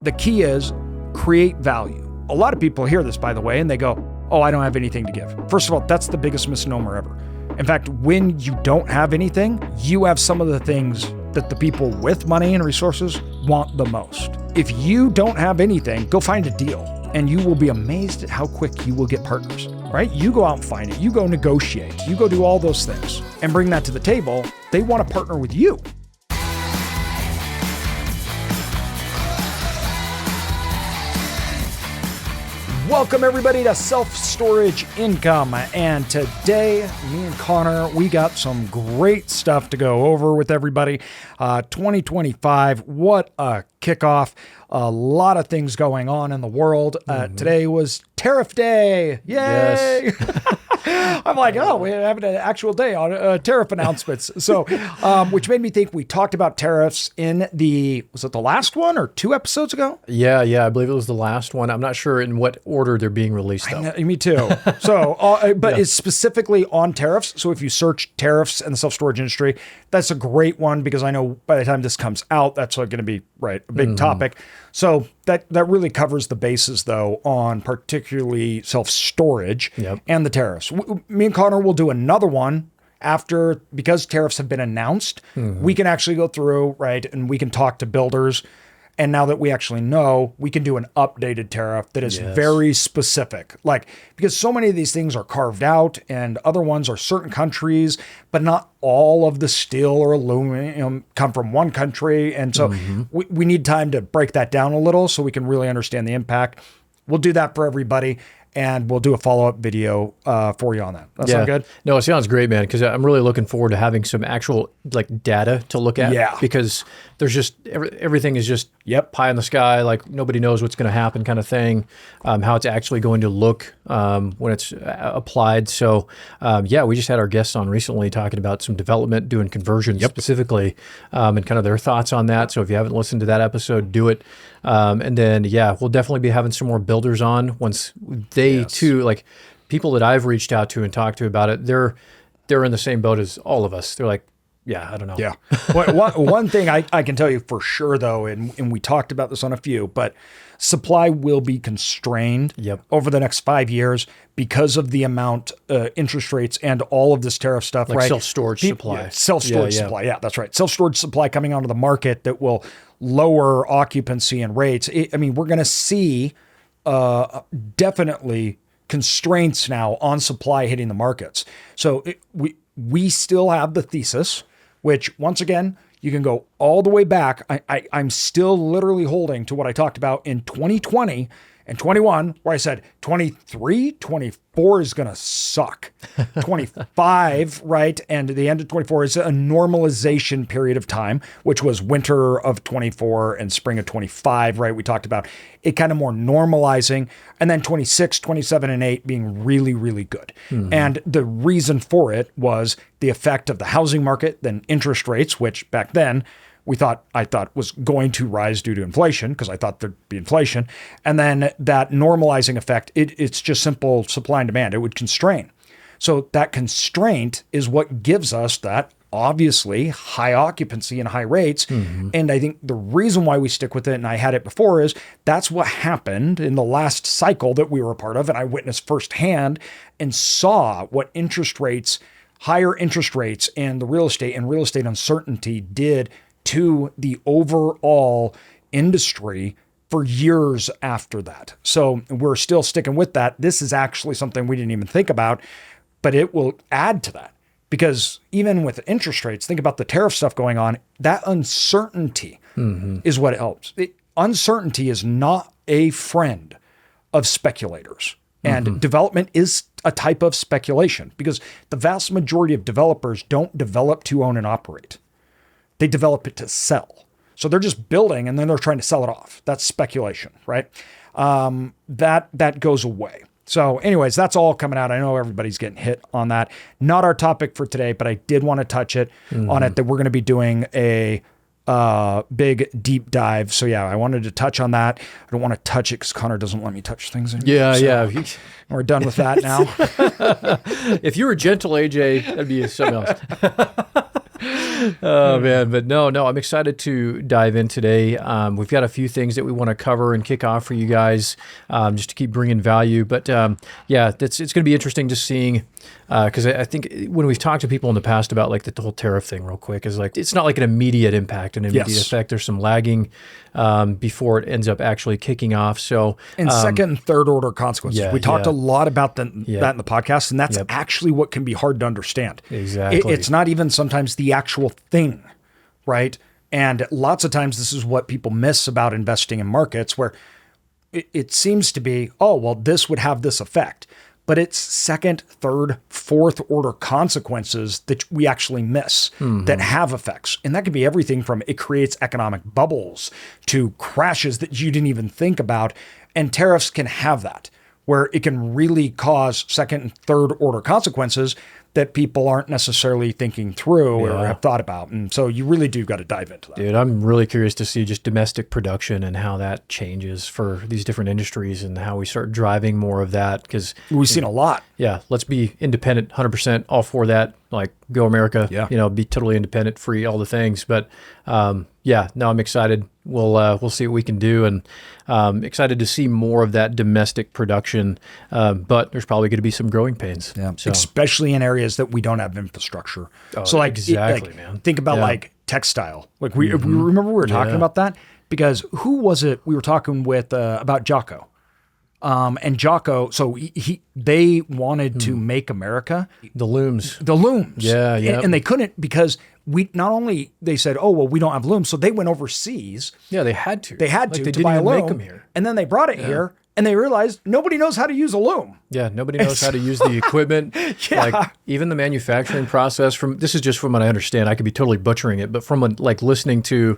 The key is create value. A lot of people hear this, by the way, and they go, oh, I don't have anything to give. First of all, that's the biggest misnomer ever. In fact, when you don't have anything, you have some of the things that the people with money and resources want the most. If you don't have anything, go find a deal, and you will be amazed at how quick you will get partners, right? You go out and find it. You go negotiate. You go do all those things and bring that to the table. They want to partner with you. Welcome everybody to Self-Storage Income, and today, me and Connor, we got some great stuff to go over with everybody. 2025, what a kickoff. A lot of things going on in the world. Today was Tariff Day. Yay! Yes. I'm like, oh, we're having an actual day on tariff announcements. So, which made me think we talked about tariffs in was it the last one or 2 episodes ago? Yeah, I believe it was the last one. I'm not sure in what order they're being released though. Me too. So, but it's specifically on tariffs. So if you search tariffs in the self-storage industry, that's a great one because I know by the time this comes out, that's going to be a big topic. So that really covers the bases though on particularly self-storage and the tariffs. Me and Connor will do another one after, because tariffs have been announced, we can actually go through, and we can talk to builders. And now that we actually know, we can do an updated tariff that is very specific. Because so many of these things are carved out and other ones are certain countries, but not all of the steel or aluminum come from one country. And so we need time to break that down a little so we can really understand the impact. We'll do that for everybody. And we'll do a follow-up video for you on that. That sound good? No, it sounds great, man, because I'm really looking forward to having some actual data to look at. Yeah. Because there's just, everything is just pie in the sky, nobody knows what's going to happen kind of thing, how it's actually going to look when it's applied. So, we just had our guests on recently talking about some development, doing conversions specifically, and kind of their thoughts on that. So if you haven't listened to that episode, do it. And then, we'll definitely be having some more builders on once they too, people that I've reached out to and talked to about it, they're in the same boat as all of us. They're like, I don't know. Yeah. One thing I can tell you for sure though, and we talked about this on a few, but supply will be constrained over the next 5 years because of the amount, interest rates and all of this tariff stuff, right? Self-storage supply. Self-storage supply. Yeah, that's right. Self-storage supply coming onto the market that will lower occupancy and rates. We're going to see definitely constraints now on supply hitting the markets. So we still have the thesis, which once again, you can go all the way back. I'm still literally holding to what I talked about in 2020 and 21, where I said 23, 24 is going to suck. 25, and the end of 24 is a normalization period of time, which was winter of 24 and spring of 25, We talked about it kind of more normalizing, and then 26, 27, and 8 being really, really good. And the reason for it was the effect of the housing market, then interest rates, which back then, I thought was going to rise due to inflation because I thought there'd be inflation. And then that normalizing effect, it's just simple supply and demand. It would constrain. So that constraint is what gives us that obviously high occupancy and high rates. And I think the reason why we stick with it, and I had it before, is that's what happened in the last cycle that we were a part of. And I witnessed firsthand and saw what higher interest rates and the real estate uncertainty did to the overall industry for years after that. So we're still sticking with that. This is actually something we didn't even think about, but it will add to that because even with interest rates, think about the tariff stuff going on, that uncertainty is what helps. Uncertainty is not a friend of speculators. And development is a type of speculation because the vast majority of developers don't develop to own and operate. They develop it to sell. So they're just building and then they're trying to sell it off. That's speculation, right? That goes away. So anyways, that's all coming out. I know everybody's getting hit on that. Not our topic for today, but I did want to touch it on it that we're going to be doing a big deep dive. So I wanted to touch on that. I don't want to touch it because Connor doesn't let me touch things anymore. We're done with that now. If you were gentle, AJ, that'd be something else. Oh man, but no, I'm excited to dive in today. We've got a few things that we want to cover and kick off for you guys, just to keep bringing value. But yeah, it's going to be interesting just seeing, because I think when we've talked to people in the past about like the whole tariff thing, real quick, is like it's not like an immediate impact, an immediate effect. There's some lagging before it ends up actually kicking off. So and second and third order consequences. Yeah, we talked a lot about that in the podcast, and that's Yep. actually what can be hard to understand. Exactly. It's not even sometimes the actual thing, right? And lots of times this is what people miss about investing in markets, where it seems to be, oh, well, this would have this effect. But it's second, third, fourth order consequences that we actually miss that have effects. And that could be everything from it creates economic bubbles to crashes that you didn't even think about. And tariffs can have that, where it can really cause second and third order consequences that people aren't necessarily thinking through or have thought about. And so you really do got to dive into that. Dude, I'm really curious to see just domestic production and how that changes for these different industries and how we start driving more of that. Because we've seen a lot. Yeah, let's be independent, 100%, all for that. Like, go America, be totally independent, free, all the things. But yeah, no, I'm excited. We'll see what we can do, and excited to see more of that domestic production. But there's probably going to be some growing pains. Yeah, so. Especially in areas that we don't have infrastructure. Oh, so like, exactly, man. Think about like textile. Like we remember we were talking about that, because who was it we were talking with about Jocko? And Jocko, so they wanted to make America. The looms. Yeah. Yeah. And they couldn't, because not only they said, oh, well, we don't have looms. So they went overseas. Yeah, they had to. They had like to didn't buy a even loom. make them here. And then they brought it here, and they realized nobody knows how to use a loom. Yeah, nobody knows how to use the equipment. Like even the manufacturing process. This is just from what I understand. I could be totally butchering it, but from like listening to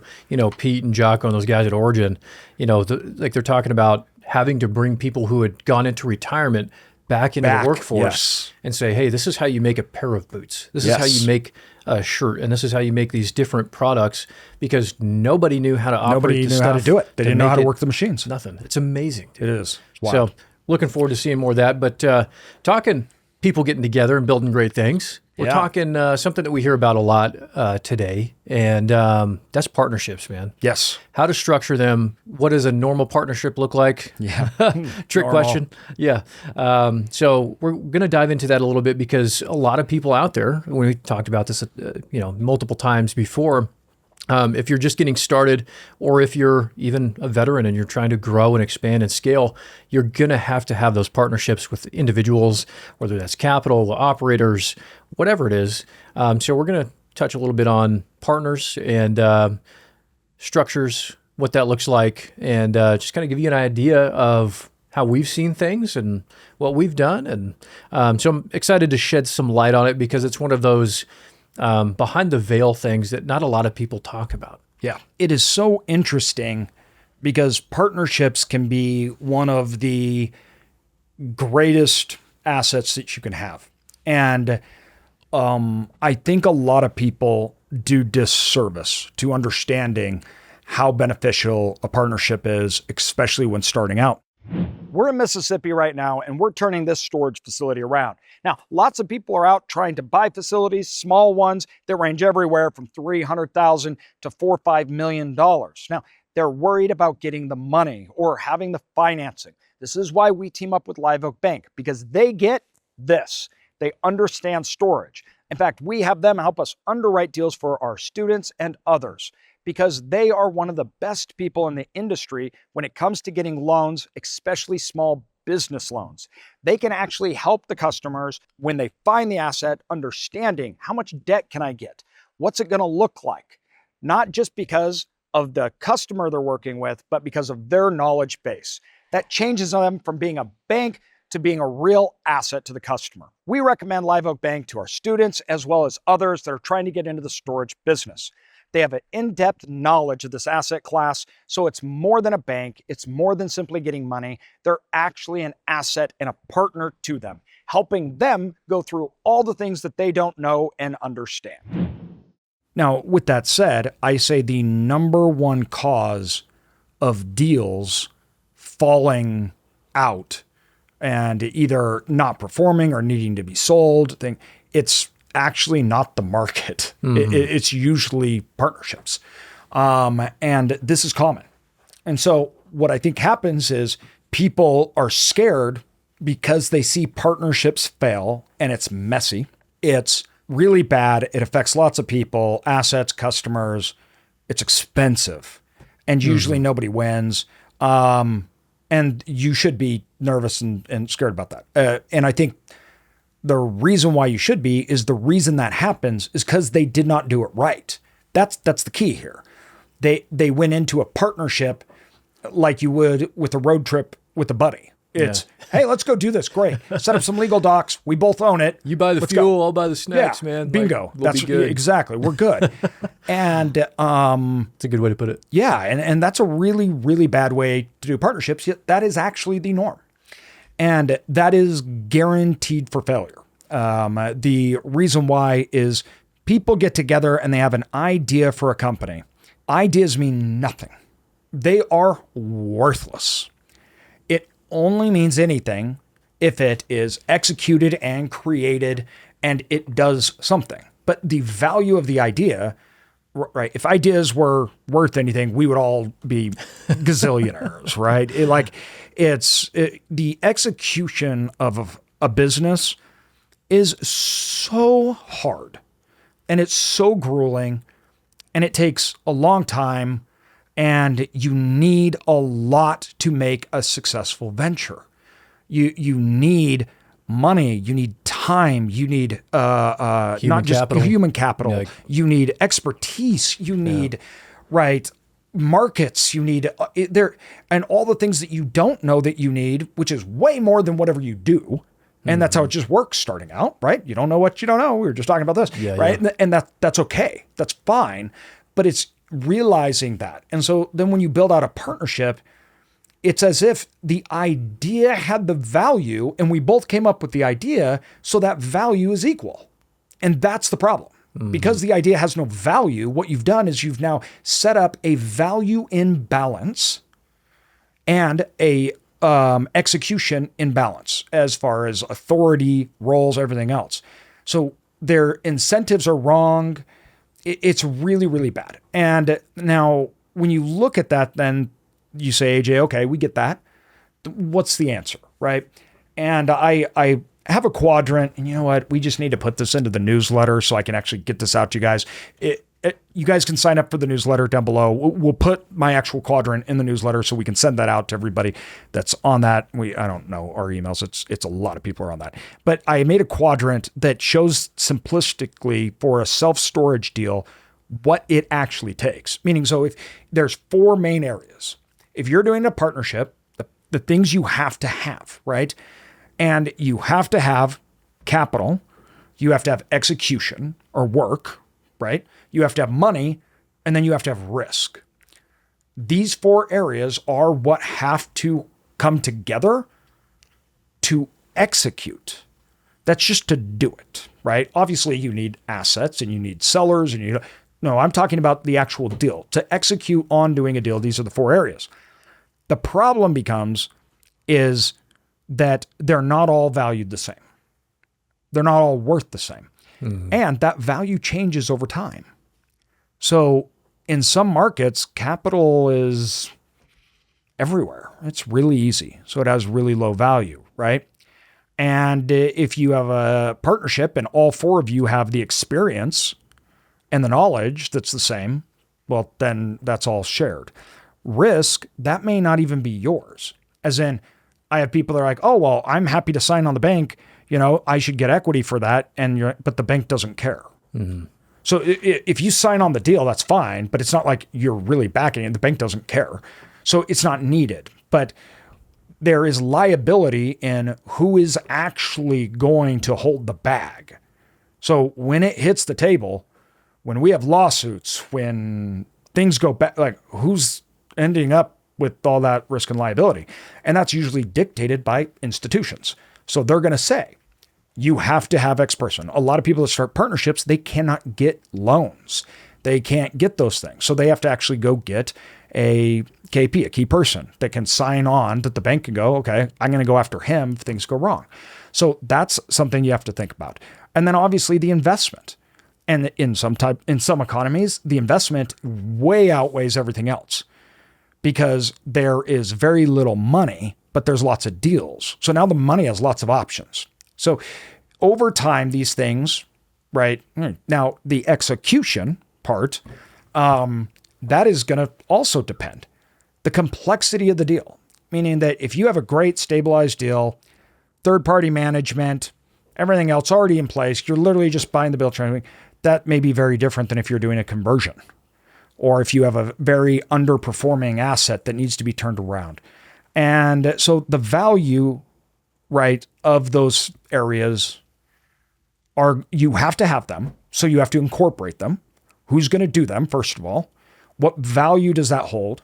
Pete and Jocko and those guys at Origin, like they're talking about having to bring people who had gone into retirement back into the workforce and say, hey, this is how you make a pair of boots. This is how you make a shirt, and this is how you make these different products, because nobody knew how to operate. Nobody knew how to do it. They didn't know how to work the machines. Nothing. It's amazing, dude. It is. Wow. So looking forward to seeing more of that. But talking people getting together and building great things. We're talking something that we hear about a lot today, and that's partnerships, man. Yes. How to structure them. What does a normal partnership look like? Yeah. Trick question. Yeah. So we're going to dive into that a little bit, because a lot of people out there, we talked about this, multiple times before, if you're just getting started, or if you're even a veteran and you're trying to grow and expand and scale, you're going to have those partnerships with individuals, whether that's capital, operators, whatever it is. So we're going to touch a little bit on partners and structures, what that looks like, and just kind of give you an idea of how we've seen things and what we've done. And so I'm excited to shed some light on it, because it's one of those behind the veil things that not a lot of people talk about. Yeah. It is so interesting, because partnerships can be one of the greatest assets that you can have. And I think a lot of people do disservice to understanding how beneficial a partnership is, especially when starting out. We're in Mississippi right now, and we're turning this storage facility around. Now, lots of people are out trying to buy facilities, small ones that range everywhere from $300,000 to $4 or $5 million. Now, they're worried about getting the money or having the financing. This is why we team up with Live Oak Bank, because they get this. They understand storage. In fact, we have them help us underwrite deals for our students and others, because they are one of the best people in the industry when it comes to getting loans, especially small business loans. They can actually help the customers when they find the asset, understanding how much debt can I get? What's it going to look like? Not just because of the customer they're working with, but because of their knowledge base. That changes them from being a bank to being a real asset to the customer. We recommend Live Oak Bank to our students, as well as others that are trying to get into the storage business. They have an in-depth knowledge of this asset class, so it's more than a bank. It's more than simply getting money. They're actually an asset and a partner to them, helping them go through all the things that they don't know and understand. Now, with that said, I say the number one cause of deals falling out and either not performing or needing to be sold, it's actually not the market. It's usually partnerships. And this is common. And so what I think happens is people are scared because they see partnerships fail and it's messy. It's really bad. It affects lots of people, assets, customers. It's expensive. And usually nobody wins. And you should be nervous and scared about that. And I think the reason why you should be is the reason that happens is because they did not do it right. That's the key here. They went into a partnership like you would with a road trip with a buddy. It's, hey, let's go do this. Great. Set up some legal docs. We both own it. You buy the Let's fuel, go. I'll buy the snacks, Yeah, man. bingo. Like, we'll be good. Exactly. We're good. And It's a good way to put it. yeah, and that's a really, really bad way to do partnerships. Yet that is actually the norm. And that is guaranteed for failure. The reason why is people get together and they have an idea for a company. Ideas mean nothing. They are worthless. It only means anything if it is executed and created and it does something. But the value of the idea, right? If ideas were worth anything, we would all be gazillionaires, right? The execution of a business is so hard and it's so grueling and it takes a long time and you need a lot to make a successful venture. You need money, you need time, you need not just capital. human capital, Yeah. you need expertise, you need right markets, you need there and all the things that you don't know that you need, which is way more than whatever you do. And that's how it just works starting out, right? You don't know what you don't know. We were just talking about this, right? Yeah. And that's okay. That's fine. But it's realizing that. And so then when you build out a partnership, it's as if the idea had the value and we both came up with the idea, so that value is equal. And that's the problem. Because the idea has no value, what you've done is you've now set up a value imbalance and a execution imbalance as far as authority, roles, everything else. So their incentives are wrong. It's really, really bad. And now when you look at that, then you say, AJ, okay, we get that. What's the answer, right? And I have a quadrant, and you know what? We just need to put this into the newsletter so I can actually get this out to you guys. You guys can sign up for the newsletter down below. We'll put my actual quadrant in the newsletter so we can send that out to everybody that's on that. I don't know our emails. It's a lot of people are on that. But I made a quadrant that shows simplistically for a self-storage deal what it actually takes. Meaning, so if there's 4 main areas, if you're doing a partnership, the things you have to have, right? And you have to have capital, you have to have execution or work, right? You have to have money, and then you have to have risk. These 4 areas are what have to come together to execute. That's just to do it, right? Obviously, you need assets and you need sellers and no, I'm talking about the actual deal. To execute on doing a deal, these are the 4 areas. The problem is that they're not all valued the same. They're not all worth the same. And that value changes over time. So in some markets, capital is everywhere. It's really easy. So it has really low value, right? And if you have a partnership and all 4 of you have the experience and the knowledge that's the same, well, then that's all shared. Risk, that may not even be yours. As in, I have people that are like, oh, well, I'm happy to sign on the bank. I should get equity for that. But the bank doesn't care. So if you sign on the deal, that's fine, but it's not like you're really backing it. The bank doesn't care. So it's not needed. But there is liability in who is actually going to hold the bag. So when it hits the table, when we have lawsuits, when things go back, like who's ending up with all that risk and liability? And that's usually dictated by institutions. So they're going to say, you have to have X person. A lot of people that start partnerships, they cannot get loans. They can't get those things. So they have to actually go get a KP, a key person that can sign on that the bank can go, okay, I'm going to go after him if things go wrong. So that's something you have to think about. And then obviously the investment. And in some economies, the investment way outweighs everything else because there is very little money, but there's lots of deals. So now the money has lots of options. So over time, these things, right? Now the execution part, that is going to also depend. The complexity of the deal, meaning that if you have a great stabilized deal, third-party management, everything else already in place, you're literally just buying the bill training. That may be very different than if you're doing a conversion or if you have a very underperforming asset that needs to be turned around. And so the value, right, of those areas are, you have to have them. So you have to incorporate them. Who's going to do them, first of all? What value does that hold?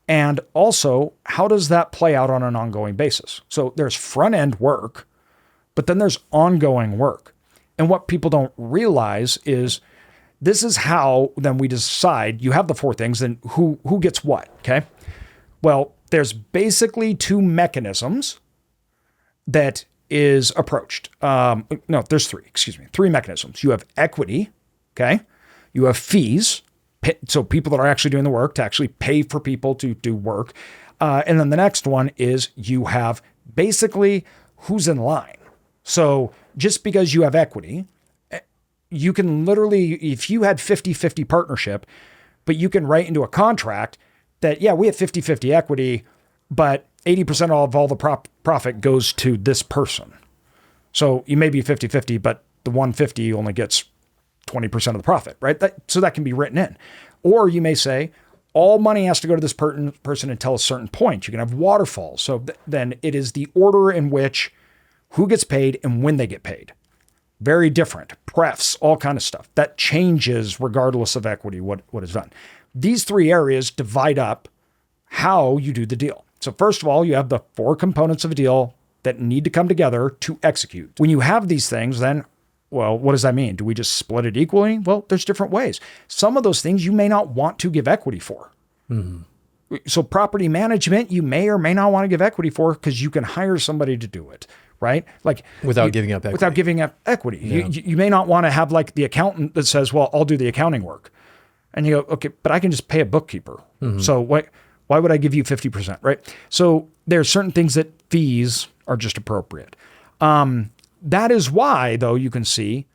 And also, how does that play out on an ongoing basis? So there's front-end work, but then there's ongoing work. And what people don't realize is this is how then we decide. You have the four things, and who gets what, okay? Well, there's basically two mechanisms that is approached. No, there's three mechanisms. You have equity, okay? You have fees, so people that are actually doing the work to actually pay for people to do work. And then the next one is you have basically who's in line. So just because you have equity, you can literally, if you had 50-50 partnership, but you can write into a contract that, yeah, we have 50-50 equity, but 80% of all the profit goes to this person. So you may be 50-50, but the 150 only gets 20% of the profit, right? So that can be written in. Or you may say, all money has to go to this person until a certain point. You can have waterfalls. So then it is the order in which who gets paid and when they get paid. Very different. Prefs, all kind of stuff. That changes regardless of equity, what is done. These three areas divide up how you do the deal. So first of all, you have the four components of a deal that need to come together to execute. When you have these things, then, well, what does that mean? Do we just split it equally? Well, there's different ways. Some of those things you may not want to give equity for. Mm-hmm. So property management, you may or may not want to give equity for because you can hire somebody to do it. Right? Like without giving up equity. Without giving up equity. Yeah. You may not want to have like the accountant that says, well, I'll do the accounting work. And you go, okay, but I can just pay a bookkeeper. Mm-hmm. So why would I give you 50%? Right? So there are certain things that fees are just appropriate. That is why, though, you can see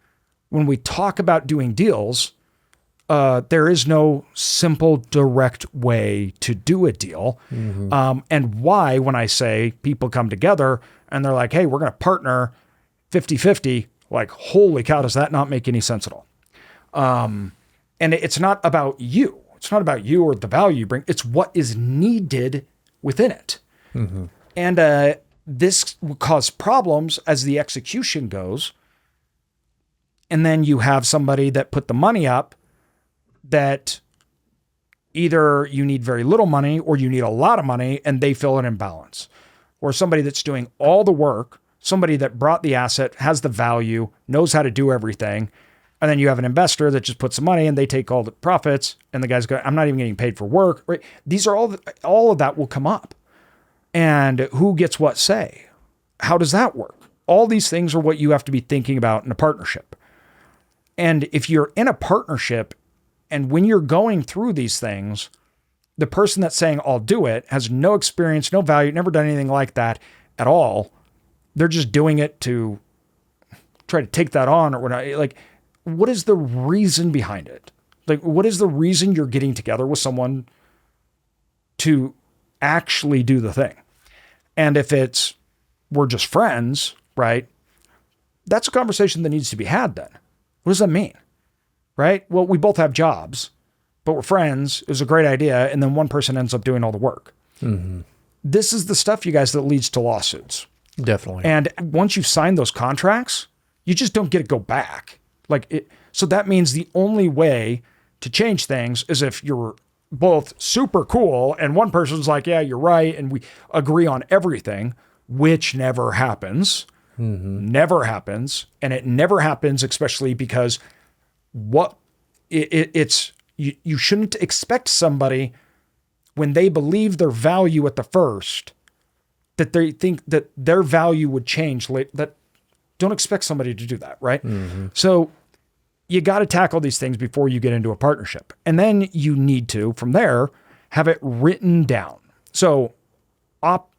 when we talk about doing deals, there is no simple, direct way to do a deal. Mm-hmm. And why, when I say people come together and they're like, hey, we're going to partner 50-50, like, holy cow, does that not make any sense at all? And it's not about you. It's not about you or the value you bring. It's what is needed within it. Mm-hmm. And this will cause problems as the execution goes. And then you have somebody that put the money up that either you need very little money or you need a lot of money and they fill an imbalance. Or somebody that's doing all the work, somebody that brought the asset, has the value, knows how to do everything. And then you have an investor that just puts the money and they take all the profits and the guy's going, I'm not even getting paid for work. Right? These are all of that will come up. And who gets what say? How does that work? All these things are what you have to be thinking about in a partnership. And if you're in a partnership and when you're going through these things, the person that's saying, I'll do it, has no experience, no value, never done anything like that at all. They're just doing it to try to take that on or whatnot. Like, what is the reason behind it? Like, what is the reason you're getting together with someone to actually do the thing? And if we're just friends, right? That's a conversation that needs to be had then. What does that mean? Right? Well, we both have jobs, but we're friends. It was a great idea. And then one person ends up doing all the work. Mm-hmm. This is the stuff, you guys, that leads to lawsuits. Definitely. And once you've signed those contracts, you just don't get to go back. So that means the only way to change things is if you're both super cool and one person's like, yeah, you're right. And we agree on everything, which never happens. Mm-hmm. Never happens. And it never happens, especially because you shouldn't expect somebody when they believe their value at the first, that they think that their value would change. That Don't expect somebody to do that, right? So you got to tackle these things before you get into a partnership. And then you need to, from there, have it written down. So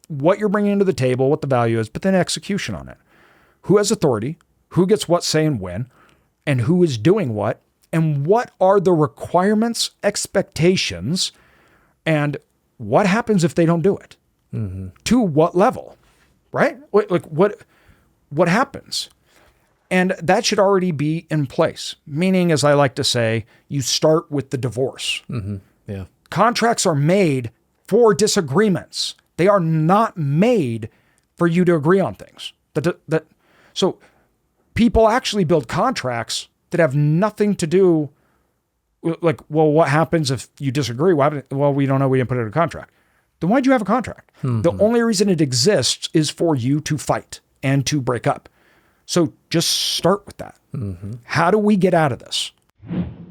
what you're bringing to the table, what the value is, but then execution on it. Who has authority? Who gets what say and when? And who is doing what? And what are the requirements, expectations, and what happens if they don't do it? To what level, right? Like what happens? And that should already be in place. Meaning, as I like to say, you start with the divorce. Yeah. Contracts are made for disagreements. They are not made for you to agree on things. So people actually build contracts that have nothing to do with, like, well, what happens if you disagree? Well, we don't know. We didn't put it in a contract. Then why'd you have a contract? The only reason it exists is for you to fight and to break up. So just start with that. How do we get out of this?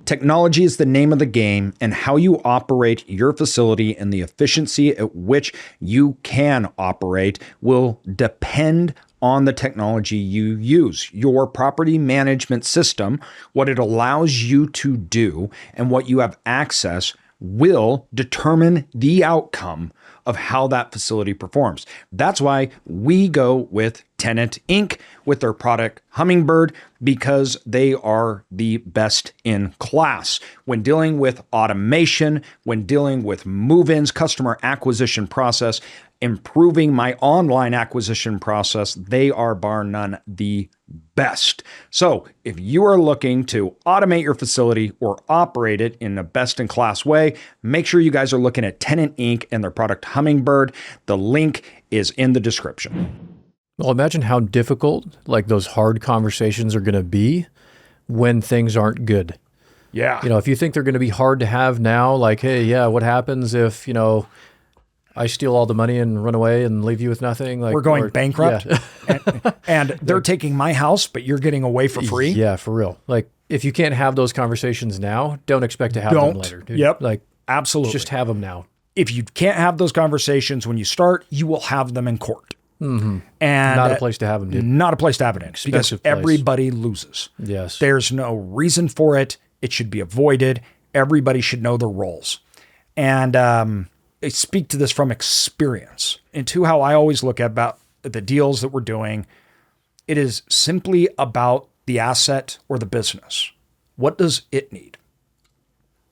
Technology is the name of the game, and how you operate your facility and the efficiency at which you can operate will depend on the technology you use. Your property management system, what it allows you to do, and what you have access will determine the outcome of how that facility performs. That's why we go with Tenant Inc. with their product Hummingbird, because they are the best in class when dealing with automation, when dealing with move-ins, customer acquisition process, improving my online acquisition process. They are bar none the best. So if you are looking to automate your facility or operate it in a best in class way, make sure you guys are looking at Tenant Inc. and their product Hummingbird. The link is in the description. Well, imagine how difficult like those hard conversations are going to be when things aren't good. Yeah. You know, if you think they're going to be hard to have now, like, hey, yeah, what happens if, I steal all the money and run away and leave you with nothing? Like, we're going bankrupt, yeah. and they're taking my house, but you're getting away for free. Yeah, for real. Like, if you can't have those conversations now, don't expect to have them later, dude. Yep. Like, absolutely. Just have them now. If you can't have those conversations when you start, you will have them in court. And not a place to have them, dude. Not a place to have it in, because Expensive place. everybody loses. Yes. There's no reason for it. It should be avoided. Everybody should know their roles. And I speak to this from experience, and to how I always look at about the deals that we're doing. It is simply about the asset or the business. What does it need?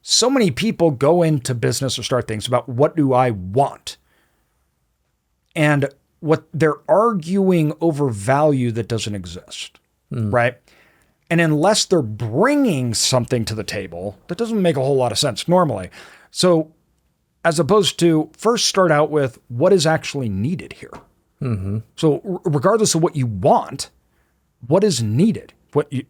So many people go into business or start things about, what do I want? And what they're arguing over value that doesn't exist, right? And unless they're bringing something to the table, that doesn't make a whole lot of sense normally. So as opposed to first start out with what is actually needed here. So regardless of what you want, what is needed?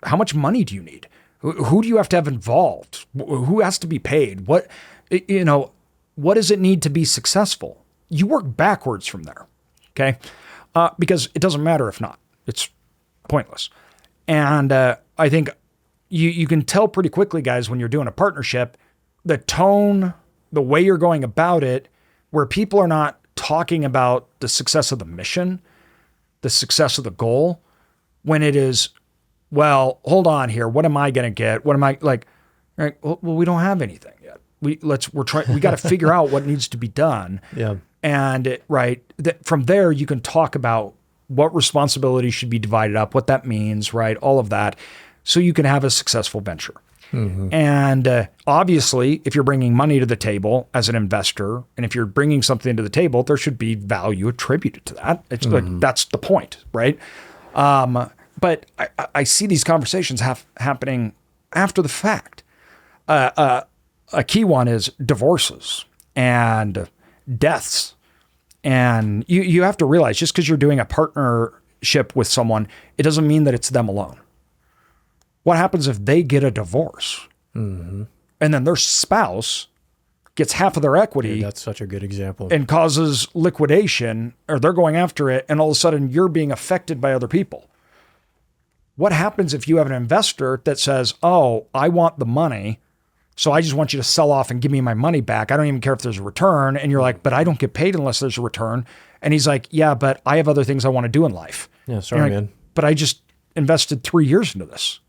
How much money do you need? Who do you have to have involved? Who has to be paid? What does it need to be successful? You work backwards from there. Okay. Because it doesn't matter if not, it's pointless. And I think you can tell pretty quickly, guys, when you're doing a partnership, the tone, the way you're going about it, where people are not talking about the success of the mission, the success of the goal, when it is, well, hold on here. What am I going to get? What am I like? Right, well, we don't have anything yet. We got to figure out what needs to be done. Yeah. And from there, you can talk about what responsibilities should be divided up, what that means, right? All of that, so you can have a successful venture. And obviously, if you're bringing money to the table as an investor, and if you're bringing something to the table, there should be value attributed to that. It's like, that's the point, right? But I see these conversations happening after the fact. A key one is divorces and deaths. And you have to realize, just because you're doing a partnership with someone, it doesn't mean that it's them alone. What happens if they get a divorce and then their spouse gets half of their equity? Dude, that's such a good example. And causes liquidation, or they're going after it, and all of a sudden you're being affected by other people. What happens if you have an investor that says, oh, I want the money, so I just want you to sell off and give me my money back. I don't even care if there's a return. And you're like, but I don't get paid unless there's a return. And he's like, yeah, but I have other things I want to do in life. Yeah, sorry, man. But invested 3 years into this,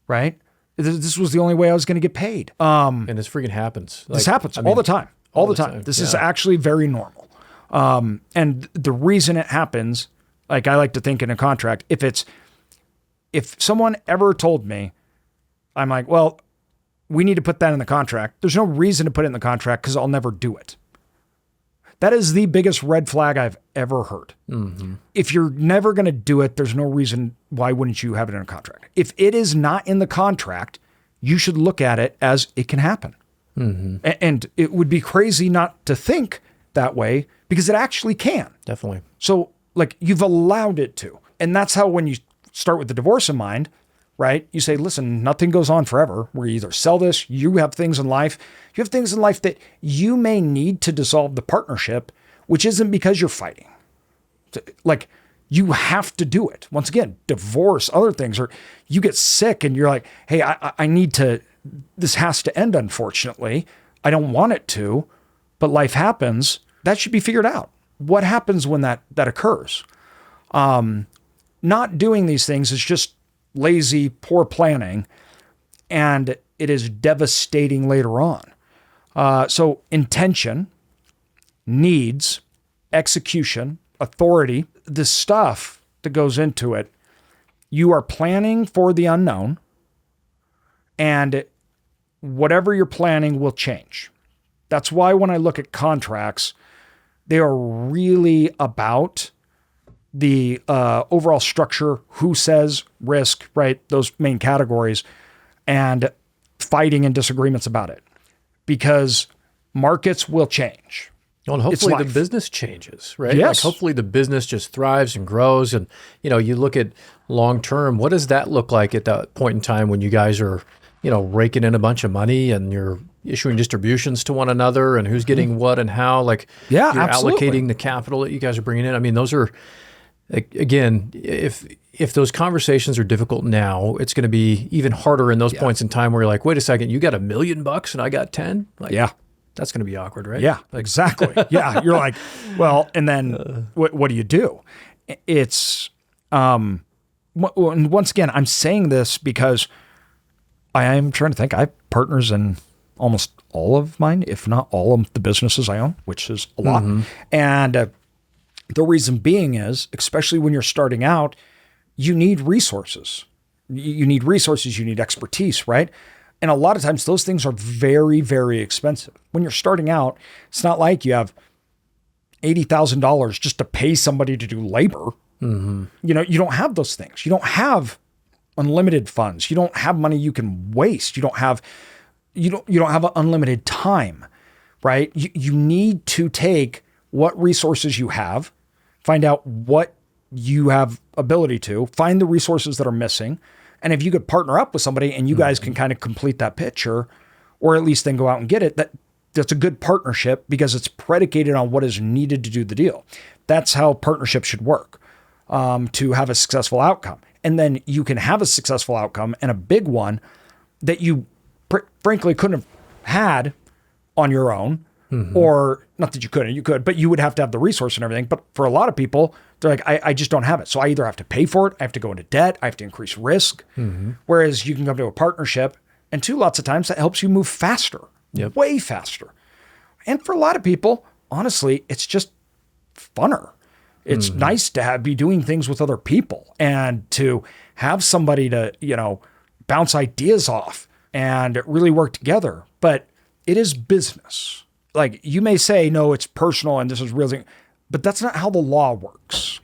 right? This was the only way I was going to get paid. And this freaking happens. This happens all the time. All the time. This is actually very normal. And the reason it happens, like I like to think in a contract, if someone ever told me, I'm like, well, we need to put that in the contract. There's no reason to put it in the contract because I'll never do it. That is the biggest red flag I've ever heard. Mm-hmm. If you're never going to do it, there's no reason why wouldn't you have it in a contract? If it is not in the contract, you should look at it as it can happen. Mm-hmm. And it would be crazy not to think that way because it actually can. Definitely. So like you've allowed it to. And that's how when you start with the divorce in mind, right? You say, listen, nothing goes on forever. We either sell this, you have things in life. You have things in life that you may need to dissolve the partnership, which isn't because you're fighting. Like you have to do it. Once again, divorce, other things, or you get sick and you're like, hey, I need to, this has to end, unfortunately. I don't want it to, but life happens. That should be figured out. What happens when that occurs? Not doing these things is just lazy, poor planning, and it is devastating later on. So intention, needs, execution, authority, the stuff that goes into it, you are planning for the unknown, and whatever you're planning will change. That's why when I look at contracts, they are really about the overall structure, who says, risk, right? Those main categories, and fighting and disagreements about it, because markets will change. Well, and hopefully the business changes, right? Yes. Like hopefully the business just thrives and grows. And, you know, you look at long term, what does that look like at that point in time when you guys are, you know, raking in a bunch of money and you're issuing distributions to one another and who's getting what and how? Like, you're absolutely allocating the capital that you guys are bringing in. I mean, those are, again, if those conversations are difficult now, it's going to be even harder in those points in time where you're like, wait a second, you got $1 million and I got 10? Like, that's going to be awkward, right? Yeah, exactly. Yeah. You're like, well, and then what do you do? It's, once again, I'm saying this because I am trying to think. I have partners in almost all of mine, if not all of the businesses I own, which is a lot. Mm-hmm. And the reason being is, especially when you're starting out, you need resources. You need resources, you need expertise, right? And a lot of times those things are very, very expensive. When you're starting out, it's not like you have $80,000 just to pay somebody to do labor. Mm-hmm. You know, you don't have those things. You don't have unlimited funds. You don't have money you can waste. You don't have unlimited time, right? You need to take what resources you have, find out what you have ability to, find the resources that are missing. And if you could partner up with somebody and you guys can kind of complete that picture, or at least then go out and get it, that's a good partnership because it's predicated on what is needed to do the deal. That's how partnership should work, to have a successful outcome. And then you can have a successful outcome and a big one that you frankly couldn't have had on your own. Mm-hmm. Or not that you couldn't, you could, but you would have to have the resource and everything. But for a lot of people, they're like, I just don't have it. So I either have to pay for it, I have to go into debt, I have to increase risk. Mm-hmm. Whereas you can come to a partnership, and lots of times that helps you move faster, way faster. And for a lot of people, honestly, it's just funner. It's nice to be doing things with other people and to have somebody to, bounce ideas off and really work together. But it is business. Like you may say, no, it's personal and this is really, but that's not how the law works.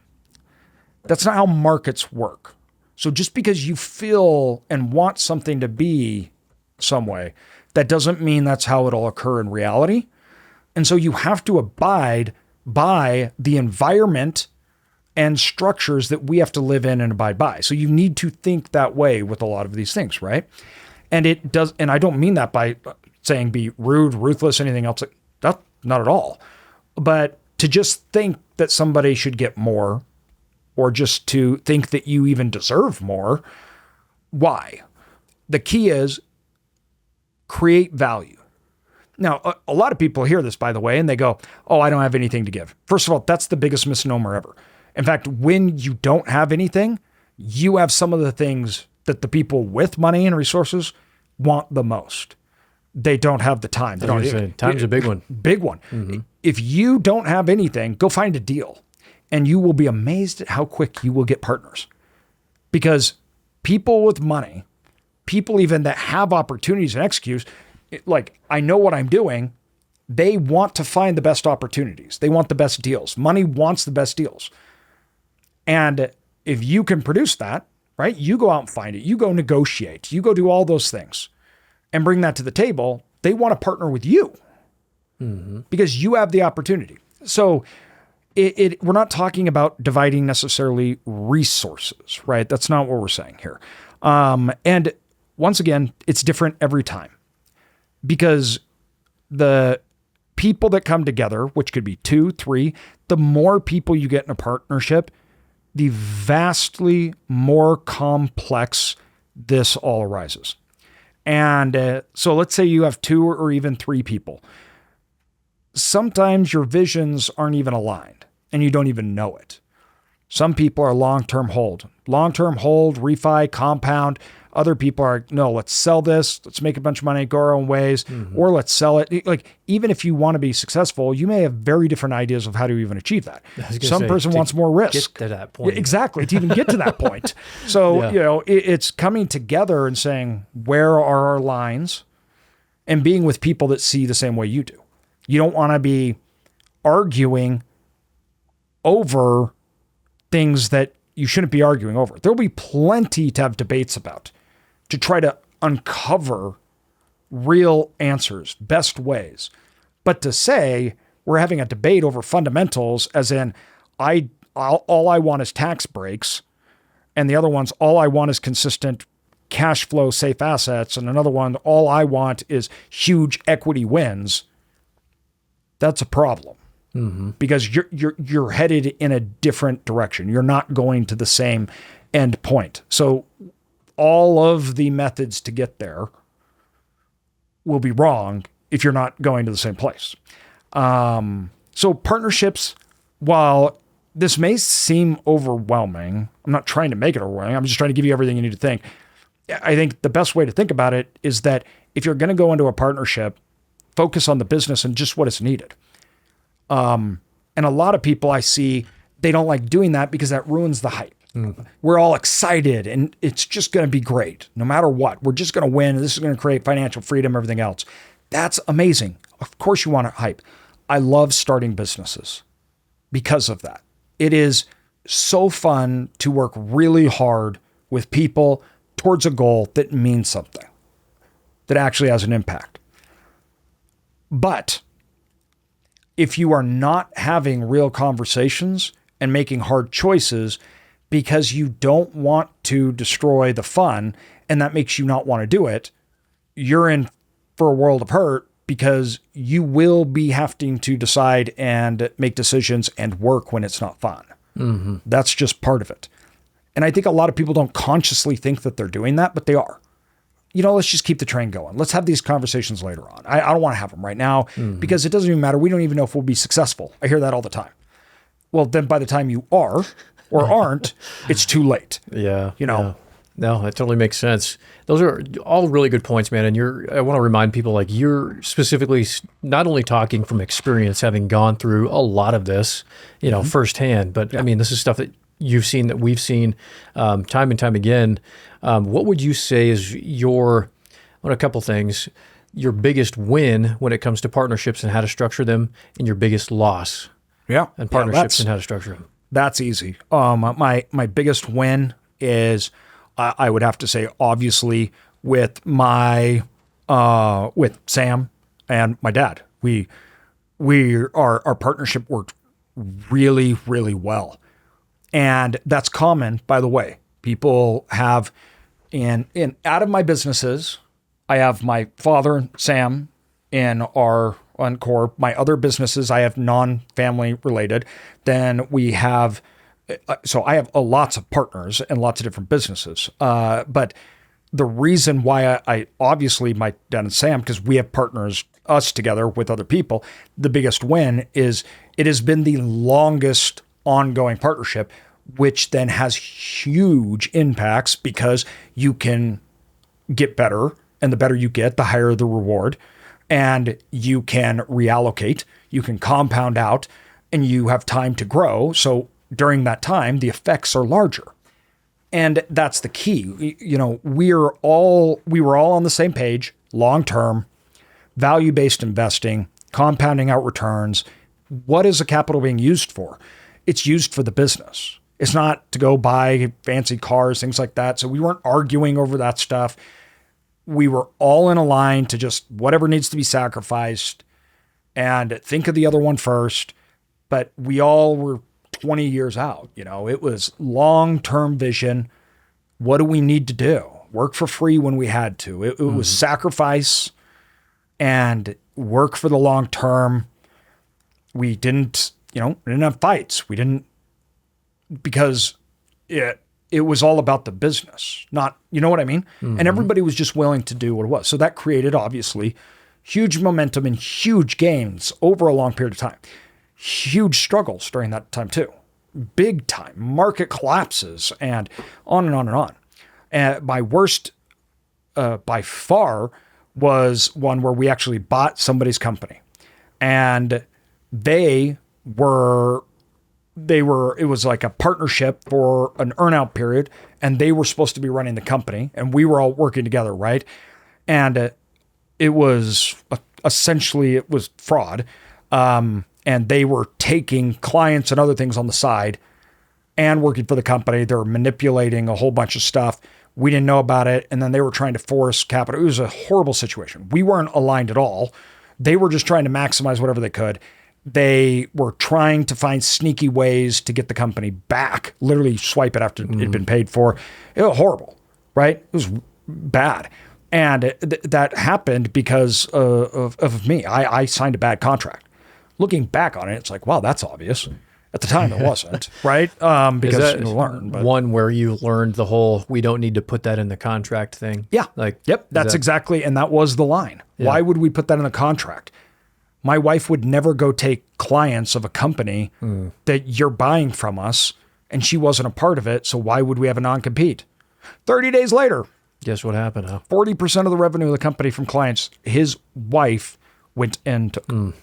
That's not how markets work. So just because you feel and want something to be some way, that doesn't mean that's how it'll occur in reality. And so you have to abide by the environment and structures that we have to live in and abide by. So you need to think that way with a lot of these things, right? And it does, and I don't mean that by saying be rude, ruthless, anything else. That's not at all. But to just think that somebody should get more, or just to think that you even deserve more, why? The key is create value. Now, a lot of people hear this, by the way, and they go, oh, I don't have anything to give. First of all, that's the biggest misnomer ever. In fact, when you don't have anything, you have some of the things that the people with money and resources want the most. They don't have the time. They Time's a big one. Big one. Mm-hmm. If you don't have anything, go find a deal. And you will be amazed at how quick you will get partners. Because people with money, people even that have opportunities and execute, like, I know what I'm doing. They want to find the best opportunities. They want the best deals. Money wants the best deals. And if you can produce that, right, you go out and find it. You go negotiate. You go do all those things and bring that to the table. They want to partner with you because you have the opportunity. So we're not talking about dividing necessarily resources, right? That's not what we're saying here. And once again, it's different every time because the people that come together, which could be 2, 3, the more people you get in a partnership, the vastly more complex this all arises. And so let's say you have 2 or even 3 people. Sometimes your visions aren't even aligned and you don't even know it. Some people are long-term hold, refi, compound. Other people are, no, let's sell this. Let's make a bunch of money, go our own ways, or let's sell it. Like, even if you want to be successful, you may have very different ideas of how to even achieve that. Some person wants more risk. Get to that point. Exactly. To even get to that point. So, it's coming together and saying, where are our lines? And being with people that see the same way you do. You don't want to be arguing over things that you shouldn't be arguing over. There'll be plenty to have debates about, to try to uncover real answers, best ways. But to say we're having a debate over fundamentals, as in all I want is tax breaks, and the other one's all I want is consistent cash flow, safe assets, and another one, all I want is huge equity wins, that's a problem. Because you're headed in a different direction. You're not going to the same end point. So all of the methods to get there will be wrong if you're not going to the same place. So partnerships, while this may seem overwhelming, I'm not trying to make it overwhelming. I'm just trying to give you everything you need to think. I think the best way to think about it is that if you're going to go into a partnership, focus on the business and just what is needed. And a lot of people I see, they don't like doing that because that ruins the hype. We're all excited and it's just going to be great. No matter what, we're just going to win. This is going to create financial freedom, everything else. That's amazing. Of course you want to hype. I love starting businesses because of that. It is so fun to work really hard with people towards a goal that means something, that actually has an impact. But if you are not having real conversations and making hard choices because you don't want to destroy the fun and that makes you not want to do it, you're in for a world of hurt because you will be having to decide and make decisions and work when it's not fun. That's just part of it. And I think a lot of people don't consciously think that they're doing that, but they are. Let's just keep the train going. Let's have these conversations later on. I don't want to have them right now because it doesn't even matter. We don't even know if we'll be successful. I hear that all the time. Well, then by the time you are or aren't, it's too late. Yeah. No, that totally makes sense. Those are all really good points, man. And I want to remind people, like, you're specifically not only talking from experience, having gone through a lot of this, firsthand, but I mean, this is stuff that you've seen, that we've seen time and time again. What would you say is a couple things, your biggest win when it comes to partnerships and how to structure them, and your biggest loss and partnerships and how to structure them? That's easy. My biggest win is, I would have to say, obviously, with with Sam and my dad. Our partnership worked really, really well. And that's common, by the way. People have, out of my businesses, I have my father and Sam in our core. My other businesses, I have non-family related. Then we have, so I have lots of partners and lots of different businesses. But the reason why I obviously my dad and Sam, because we have partners, us together with other people, the biggest win is it has been the longest ongoing partnership. which then has huge impacts because you can get better, and the better you get, the higher the reward, and you can reallocate, you can compound out, and you have time to grow. So during that time, the effects are larger. And that's the key. You know, we were all on the same page, long-term, value-based investing, compounding out returns. What is the capital being used for? It's used for the business. It's not to go buy fancy cars, things like that. So we weren't arguing over that stuff. We were all in a line to just whatever needs to be sacrificed and think of the other one first. But we all were 20 years out. You know, it was long-term vision. What do we need to do? Work for free when we had to. It was sacrifice and work for the long term. We didn't have fights. We didn't, because it was all about the business, not, you know what I mean? And everybody was just willing to do what it was. So that created, obviously, huge momentum and huge gains over a long period of time. Huge struggles during that time too. Big time market collapses and on and on and on. And my worst by far was one where we actually bought somebody's company, and it was like a partnership for an earnout period, and they were supposed to be running the company, and we were all working together, right? And it was essentially fraud. And they were taking clients and other things on the side and working for the company. They were manipulating a whole bunch of stuff. We didn't know about it. And then they were trying to force capital. It was a horrible situation. We weren't aligned at all. They were just trying to maximize whatever they could. They were trying to find sneaky ways to get the company back, literally swipe it after it'd been paid for. It was horrible, right? It was bad. And that happened because of me. I signed a bad contract. Looking back on it, it's like, wow, that's obvious. At the time, it wasn't, right? Because you learn. But one where you learned the whole, we don't need to put that in the contract thing. Yeah. Yep. That's exactly. And that was the line. Yeah. Why would we put that in the contract? My wife would never go take clients of a company that you're buying from us, and she wasn't a part of it. So why would we have a non-compete? 30 days later. Guess what happened, huh? 40% of the revenue of the company from clients, his wife went into.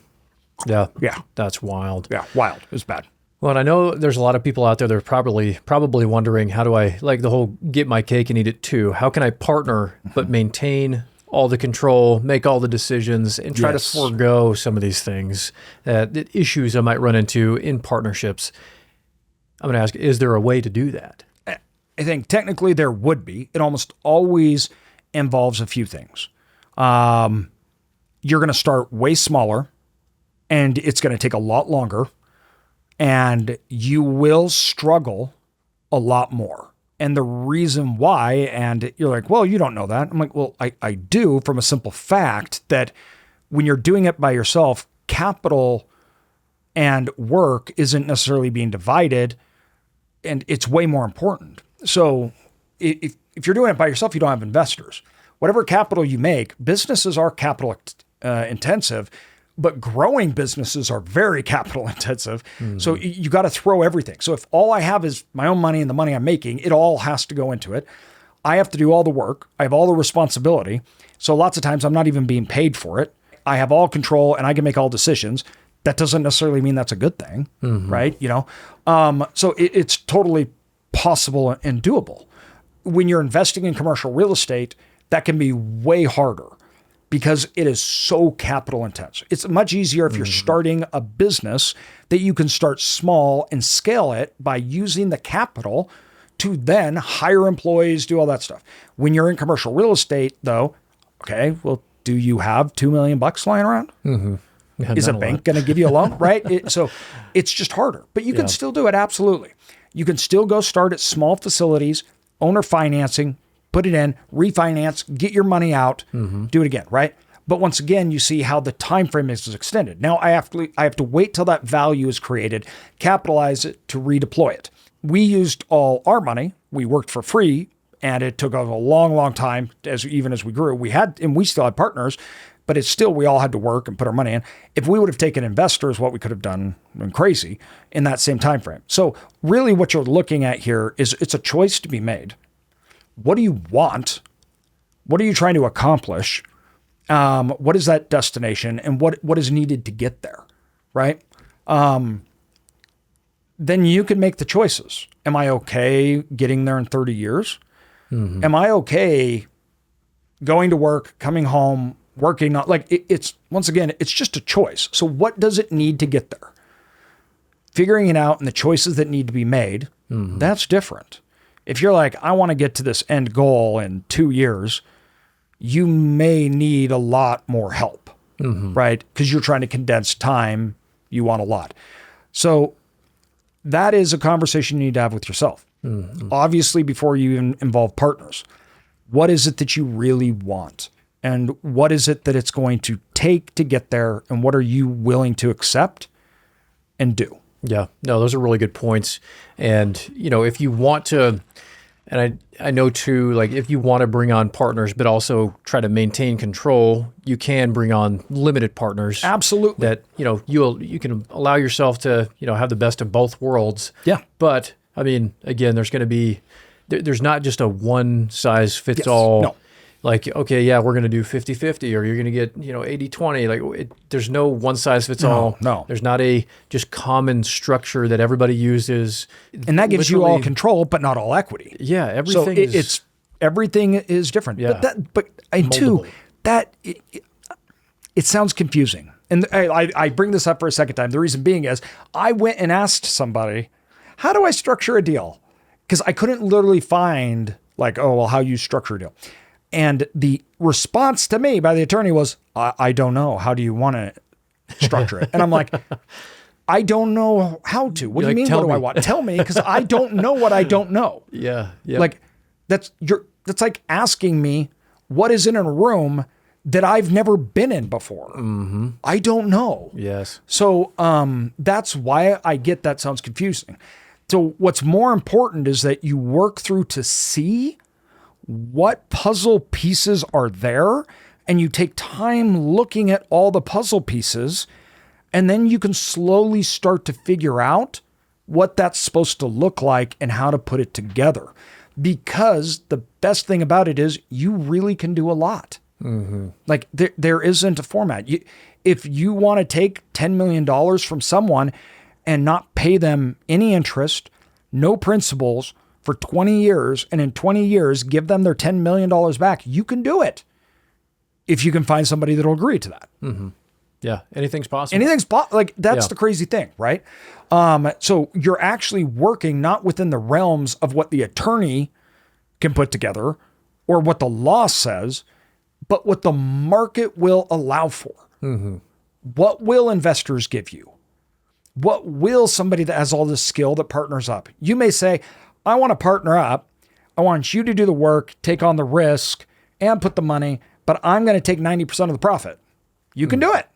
Yeah. Yeah. That's wild. Yeah. Wild. It was bad. Well, and I know there's a lot of people out there that are probably wondering, how do I, like the whole get my cake and eat it too? How can I partner but maintain all the control, make all the decisions, and try to forego some of these things, issues I might run into in partnerships? I'm going to ask, is there a way to do that? I think technically there would be. It almost always involves a few things. You're going to start way smaller, and it's going to take a lot longer, and you will struggle a lot more. And the reason why, and you're like, well, you don't know that. I'm like, well, I do, from a simple fact that when you're doing it by yourself, capital and work isn't necessarily being divided, and it's way more important. So if you're doing it by yourself, you don't have investors. Whatever capital you make, businesses are capital intensive, but growing businesses are very capital intensive. So you got to throw everything. So if all I have is my own money and the money I'm making, it all has to go into it. I have to do all the work. I have all the responsibility. So lots of times I'm not even being paid for it. I have all control and I can make all decisions. That doesn't necessarily mean that's a good thing, right? You know, so it's totally possible and doable. When you're investing in commercial real estate, that can be way harder, because it is so capital intense. It's much easier if you're starting a business that you can start small and scale it by using the capital to then hire employees, do all that stuff. When you're in commercial real estate, though, okay, well, do you have $2 million lying around? Yeah, is a bank going to give you a loan, right? So it's just harder, but you can still do it. Absolutely. You can still go start at small facilities, owner financing, put it in, refinance, get your money out, do it again, right? But once again, you see how the time frame is extended. Now I have to wait till that value is created, capitalize it to redeploy it. We used all our money. We worked for free, and it took us a long, long time even as we grew. We still had partners but it's still, we all had to work and put our money in. If we would have taken investors, what we could have done and crazy in that same time frame. So really what you're looking at here is it's a choice to be made. What do you want? What are you trying to accomplish? What is that destination, and what is needed to get there, right? Then you can make the choices. Am I okay getting there in 30 years? Mm-hmm. Am I okay going to work, coming home, working on, like it's once again, it's just a choice. So what does it need to get there? Figuring it out and the choices that need to be made, that's different. If you're like, I want to get to this end goal in 2 years, you may need a lot more help, right? Because you're trying to condense time. You want a lot. So that is a conversation you need to have with yourself. Obviously, before you even involve partners, what is it that you really want? And what is it that it's going to take to get there? And what are you willing to accept and do? Yeah, no, those are really good points. And, you know, if you want to, and I know too, like if you want to bring on partners, but also try to maintain control, you can bring on limited partners. Absolutely. That, you know, you can allow yourself to, you know, have the best of both worlds. Yeah. But I mean, again, there's going to be, there's not just a one size fits all. No. Like, okay, yeah, we're going to do 50-50 or you're going to get, you know, 80-20. Like there's no one size fits all. No. There's not a just common structure that everybody uses. And that gives you all control, but not all equity. Yeah. Everything everything is different. Yeah. But it sounds confusing. And I bring this up for a second time. The reason being is I went and asked somebody, how do I structure a deal? Because I couldn't literally find like, oh, well, how you structure a deal. And the response to me by the attorney was, I don't know. How do you want to structure it? And I'm like, I don't know how to. What do you mean? What do I want? Tell me, because I don't know what I don't know. Yeah. Like that's like asking me what is in a room that I've never been in before. I don't know. Yes. So that's why I get that sounds confusing. So what's more important is that you work through to see what puzzle pieces are there, and you take time looking at all the puzzle pieces, and then you can slowly start to figure out what that's supposed to look like and how to put it together. Because the best thing about it is you really can do a lot. Like there isn't a format. If you want to take $10 million from someone and not pay them any interest, no principals, for 20 years, and in 20 years, give them their $10 million back, you can do it if you can find somebody that'll agree to that. Yeah, anything's possible. Like that's the crazy thing, right? So you're actually working not within the realms of what the attorney can put together or what the law says, but what the market will allow for. What will investors give you? What will somebody that has all this skill that partners up? You may say, I want to partner up. I want you to do the work, take on the risk, and put the money, but I'm going to take 90% of the profit. You can do it.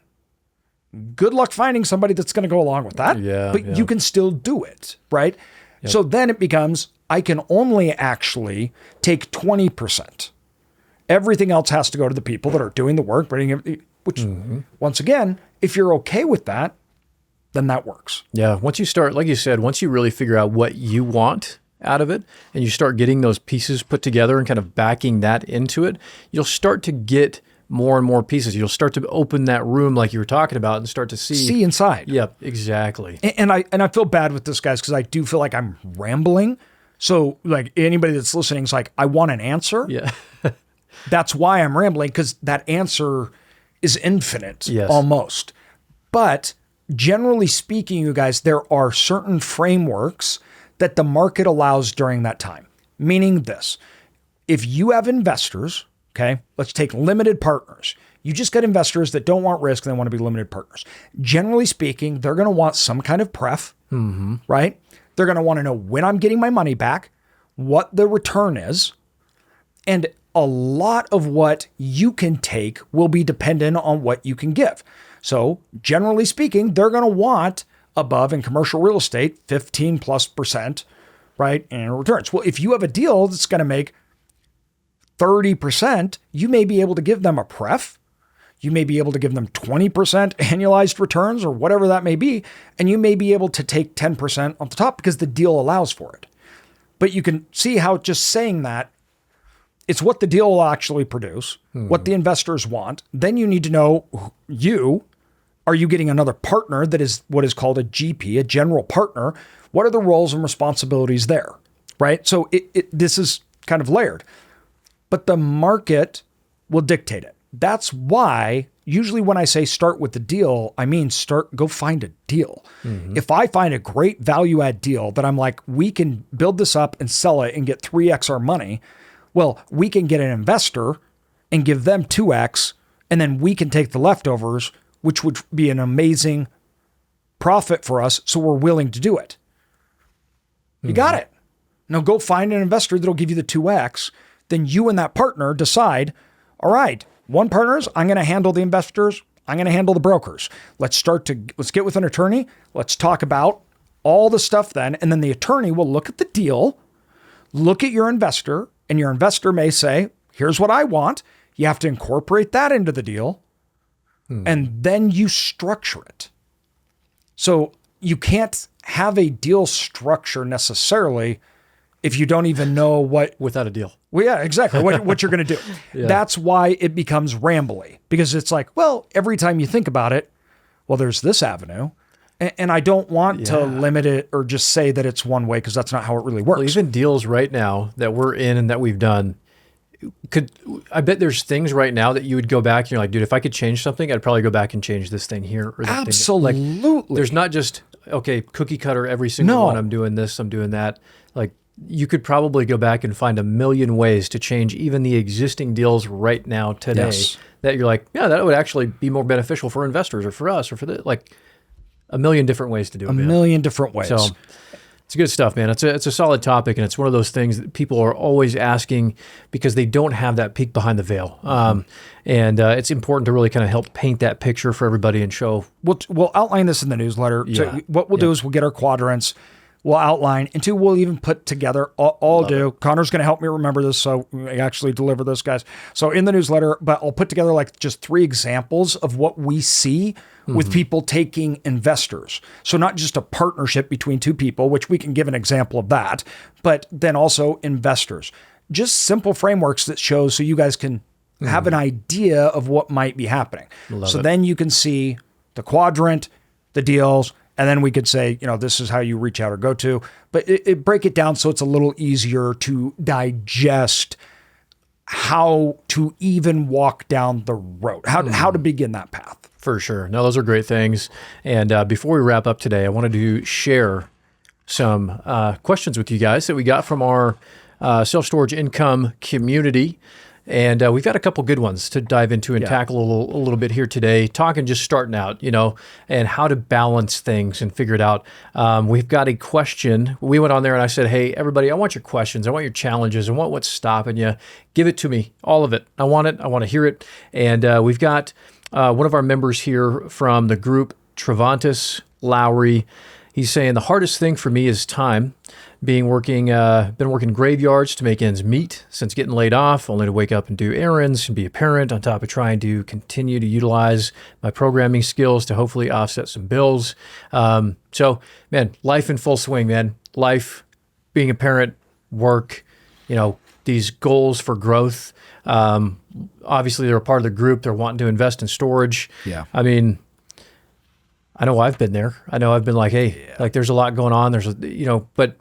Good luck finding somebody that's going to go along with that. But you can still do it, right? Yep. So then it becomes, I can only actually take 20%. Everything else has to go to the people that are doing the work, which once again, if you're okay with that, then that works. Yeah. Once you start, like you said, once you really figure out what you want out of it and you start getting those pieces put together and kind of backing that into it, you'll start to get more and more pieces. You'll start to open that room like you were talking about and start to see inside. Yep, exactly. And I feel bad with this, guys, because I do feel like I'm rambling. So like anybody that's listening is like, I want an answer. Yeah. That's why I'm rambling, because that answer is infinite almost. But generally speaking, you guys, there are certain frameworks that the market allows during that time. Meaning this, if you have investors, okay, let's take limited partners. You just got investors that don't want risk and they want to be limited partners. Generally speaking, they're going to want some kind of pref, right? They're going to want to know when I'm getting my money back, what the return is, and a lot of what you can take will be dependent on what you can give. So generally speaking, they're going to want above in commercial real estate, 15+%, right? In returns. Well, if you have a deal that's going to make 30%, you may be able to give them a pref. You may be able to give them 20% annualized returns or whatever that may be. And you may be able to take 10% off the top because the deal allows for it. But you can see how just saying that, it's what the deal will actually produce, what the investors want. Then you need to know, are you getting another partner that is what is called a GP, a general partner? What are the roles and responsibilities there, right? So this is kind of layered. But the market will dictate it. That's why usually when I say start with the deal, I mean go find a deal. If I find a great value add deal that I'm like, we can build this up and sell it and get 3x our money, well, we can get an investor and give them 2x, and then we can take the leftovers, which would be an amazing profit for us. So we're willing to do it. You got it. Now go find an investor that'll give you the 2x. Then you and that partner decide, all right, one partners, I'm going to handle the investors. I'm going to handle the brokers. Let's get with an attorney. Let's talk about all the stuff then. And then the attorney will look at the deal, look at your investor, and your investor may say, here's what I want. You have to incorporate that into the deal. And then you structure it. So you can't have a deal structure necessarily if you don't even know without a deal. Well, yeah, exactly. What you're going to do. Yeah. That's why it becomes rambly, because it's like, well, every time you think about it, well, there's this avenue. And I don't want to limit it or just say that it's one way, because that's not how it really works. Well, even deals right now that we're in and that we've done, I bet there's things right now that you would go back and you're like, dude, if I could change something, I'd probably go back and change this thing here. Or that Absolutely. Thing. Like, there's not just, okay, cookie cutter, every single one, I'm doing this, I'm doing that. Like, you could probably go back and find a million ways to change even the existing deals right now today that you're like, yeah, that would actually be more beneficial for investors or for us or for like a million different ways to do it. A million different ways. So it's good stuff, man. It's a solid topic, and it's one of those things that people are always asking because they don't have that peek behind the veil. And it's important to really kind of help paint that picture for everybody and show. We'll outline this in the newsletter. Yeah. So what we'll do is we'll get our quadrants. We'll outline, and 2, we'll even put together, Connor's going to help me remember this, so we actually deliver this, guys. So in the newsletter, but I'll put together like just 3 examples of what we see with people taking investors. So not just a partnership between 2 people, which we can give an example of that, but then also investors. Just simple frameworks that shows so you guys can have an idea of what might be happening. Then you can see the quadrant, the deals, and then we could say, this is how you reach out or go to, but it break it down so it's a little easier to digest how to even walk down the road, how to begin that path. For sure. No, those are great things. And before we wrap up today, I wanted to share some questions with you guys that we got from our self-storage income community. And we've got a couple good ones to dive into and tackle a little bit here today, just starting out, and how to balance things and figure it out. We've got a question. We went on there and I said, hey, everybody, I want your questions. I want your challenges. I want what's stopping you. Give it to me, all of it. I want it. I want to hear it. And we've got one of our members here from the group, Travantis Lowry. He's saying the hardest thing for me is time. Been working graveyards to make ends meet since getting laid off, only to wake up and do errands and be a parent on top of trying to continue to utilize my programming skills to hopefully offset some bills. So, man, life in full swing, man. Life, being a parent, work, these goals for growth. Obviously, they're a part of the group. They're wanting to invest in storage. Yeah. I mean, I know I've been there. I know I've been like, hey, like there's a lot going on. But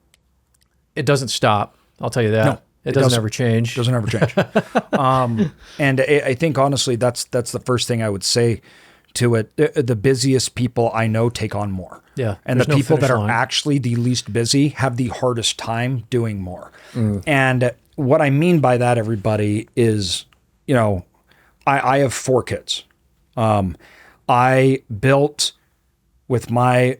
it doesn't stop. I'll tell you that. No, it doesn't ever change. Doesn't ever change. And I think honestly, that's the first thing I would say to it. The busiest people I know take on more. Yeah. And the people that are actually the least busy have the hardest time doing more. And what I mean by that, everybody, is, I have 4 kids. I built with my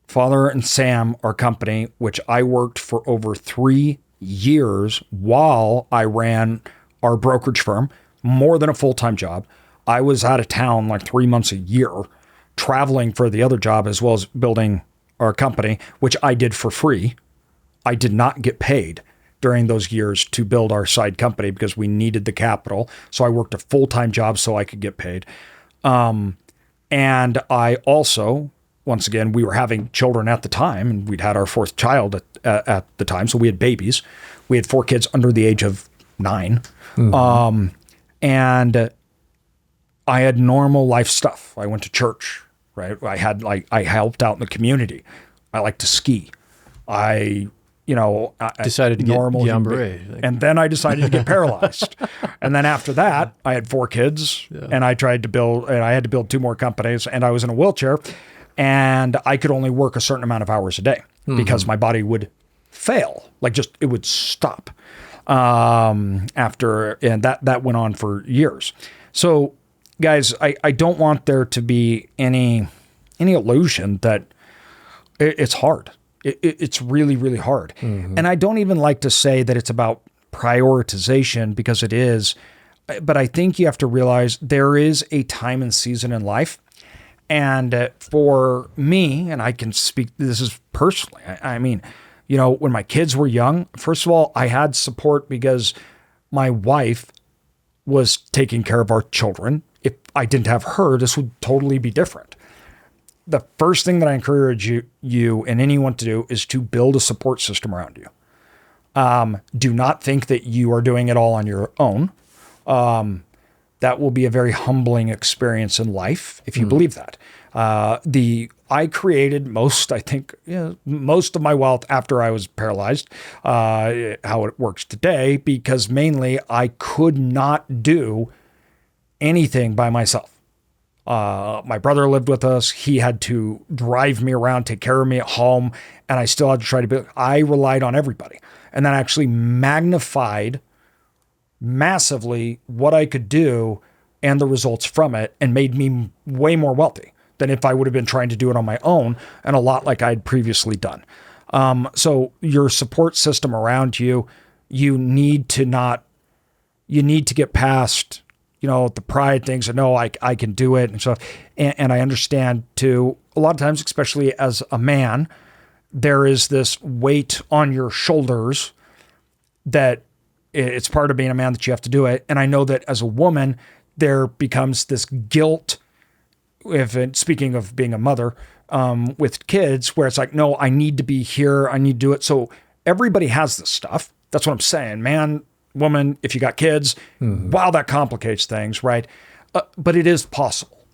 father and Sam, our company, which I worked for over 3 years while I ran our brokerage firm, more than a full-time job. I was out of town like 3 months a year, traveling for the other job as well as building our company, which I did for free. I did not get paid. during those years to build our side company because we needed the capital. So I worked a full-time job so I could get paid. And I also, once again, we were having children at the time, and we'd had our fourth child at the time. So we had babies. We had 4 kids under the age of 9. And I had normal life stuff. I went to church, right? I helped out in the community. I like to ski. I decided to normal get Guillain-Barré. and then I decided to get paralyzed. And then after that, I had 4 kids, and I had to build 2 more companies, and I was in a wheelchair, and I could only work a certain amount of hours a day because my body would fail, it would stop after, and that went on for years. So, guys, I don't want there to be any illusion that it's hard. It's really, really hard. And I don't even like to say that it's about prioritization, because it is, but I think you have to realize there is a time and season in life. And for me, and I can speak, this is personally, I mean, when my kids were young, first of all, I had support because my wife was taking care of our children. If I didn't have her, this would totally be different. The first thing that I encourage you and anyone to do is to build a support system around you. Do not think that you are doing it all on your own. That will be a very humbling experience in life if you believe that. I created most of my wealth after I was paralyzed, how it works today, because mainly I could not do anything by myself. My brother lived with us. He had to drive me around, take care of me at home, and I still had to try to I relied on everybody. And that actually magnified massively what I could do and the results from it, and made me way more wealthy than if I would have been trying to do it on my own, and a lot like I had previously done. So your support system around you, you need to get past the pride things, and no, I can do it and stuff. And I understand too, a lot of times, especially as a man, there is this weight on your shoulders that it's part of being a man that you have to do it. And I know that as a woman, there becomes this guilt, speaking of being a mother, with kids, where it's like, no, I need to be here. I need to do it. So everybody has this stuff. That's what I'm saying, man. Woman, if you got kids, wow, that complicates things, right? But it is possible.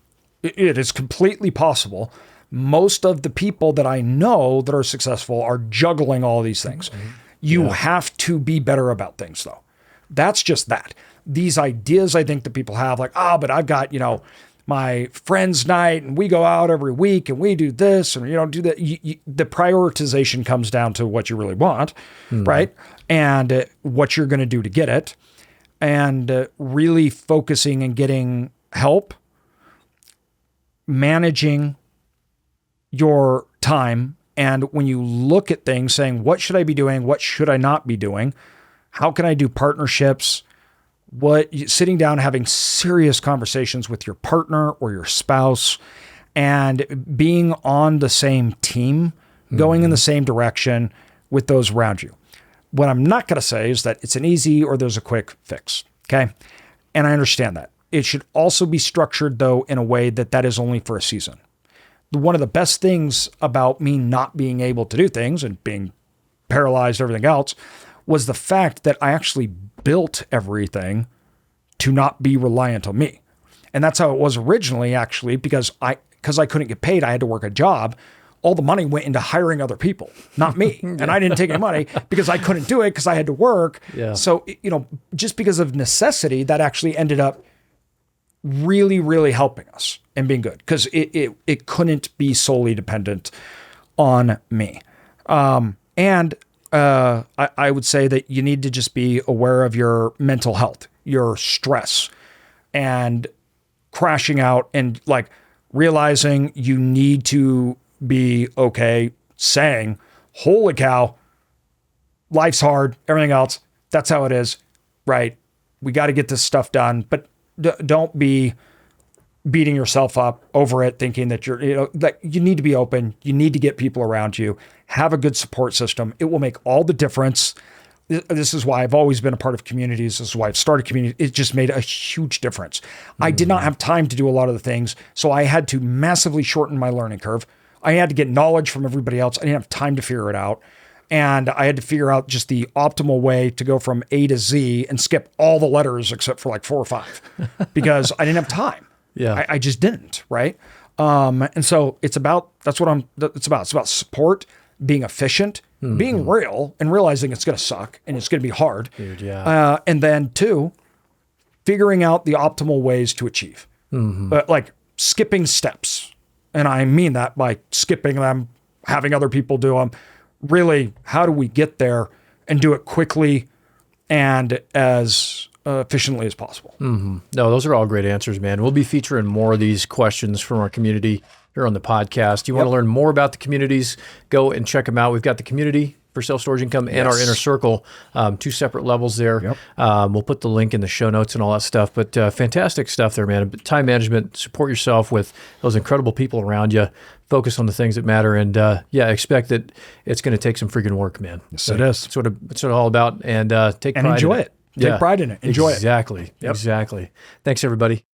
It is completely possible. Most of the people that I know that are successful are juggling all these things. You have to be better about things, though. That's just that. These ideas I think that people have, like, but I've got, my friends' night, and we go out every week, and we do this, and do that. The prioritization comes down to what you really want, right? And what you're going to do to get it, and really focusing and getting help, managing your time. And when you look at things, saying, what should I be doing? What should I not be doing? How can I do partnerships? Sitting down, having serious conversations with your partner or your spouse, and being on the same team, going in the same direction with those around you. What I'm not going to say is that it's an easy or there's a quick fix. Okay. And I understand that. It should also be structured, though, in a way that is only for a season. One of the best things about me not being able to do things and being paralyzed, everything else, was the fact that I actually built everything to not be reliant on me. And that's how it was originally, actually, because I couldn't get paid. I had to work a job. All the money went into hiring other people, not me. And I didn't take any money because I couldn't do it because I had to work. Yeah. So, just because of necessity, that actually ended up really, really helping us and being good, because it couldn't be solely dependent on me. I would say that you need to just be aware of your mental health, your stress, and crashing out, and realizing you need to be okay saying, holy cow, life's hard, everything else, that's how it is, right? We got to get this stuff done, but don't be beating yourself up over it, thinking that you need to be open. You need to get people around you, have a good support system. It will make all the difference. this is why I've always been a part of communities. This is why I've started community. It just made a huge difference. I did not have time to do a lot of the things, so I had to massively shorten my learning curve. I had to get knowledge from everybody else. I didn't have time to figure it out. And I had to figure out just the optimal way to go from A to Z and skip all the letters except for like 4 or 5 because I didn't have time. Yeah. I just didn't. Right. And so it's about support, being efficient, being real, and realizing it's going to suck and it's going to be hard. Dude, yeah. And then 2, figuring out the optimal ways to achieve, like skipping steps. And I mean that by skipping them, having other people do them. Really, how do we get there and do it quickly and as efficiently as possible? No, those are all great answers, man. We'll be featuring more of these questions from our community here on the podcast. You want to learn more about the communities, go and check them out. We've got the community for self-storage income and our inner circle, 2 separate levels there. We'll put the link in the show notes and all that stuff, but fantastic stuff there, man. Time management, support yourself with those incredible people around you, focus on the things that matter, and expect that it's going to take some freaking work, man. Yes, it is. It's what it's all about, and take pride enjoy in it. Take pride in it. Enjoy exactly. it. Exactly. Thanks, everybody.